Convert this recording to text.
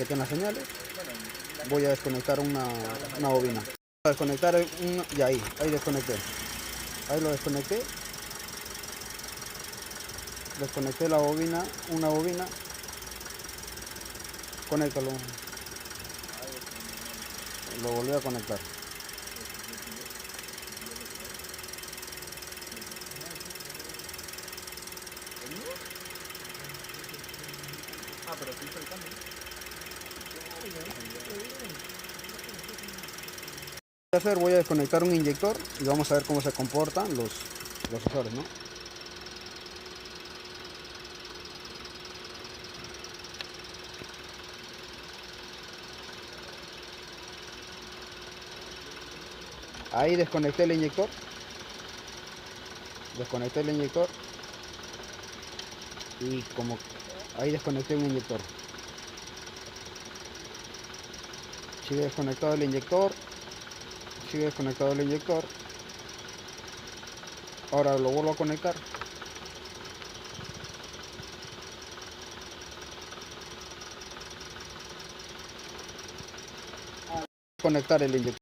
que tenga señales. Voy a desconectar una bobina. Voy a desconectar y ahí desconecté. Ahí lo desconecté. Desconecté la bobina, una bobina. Conéctalo. Lo volví a conectar. Pero sí hizo el cambio. Voy a desconectar un inyector y vamos a ver cómo se comportan los sensores, ¿no? Ahí desconecté el inyector. Desconecté el inyector. Y como ahí desconecté un inyector. Sigue desconectado el inyector. Sigue desconectado el inyector. Ahora lo vuelvo a conectar. Conectar el inyector.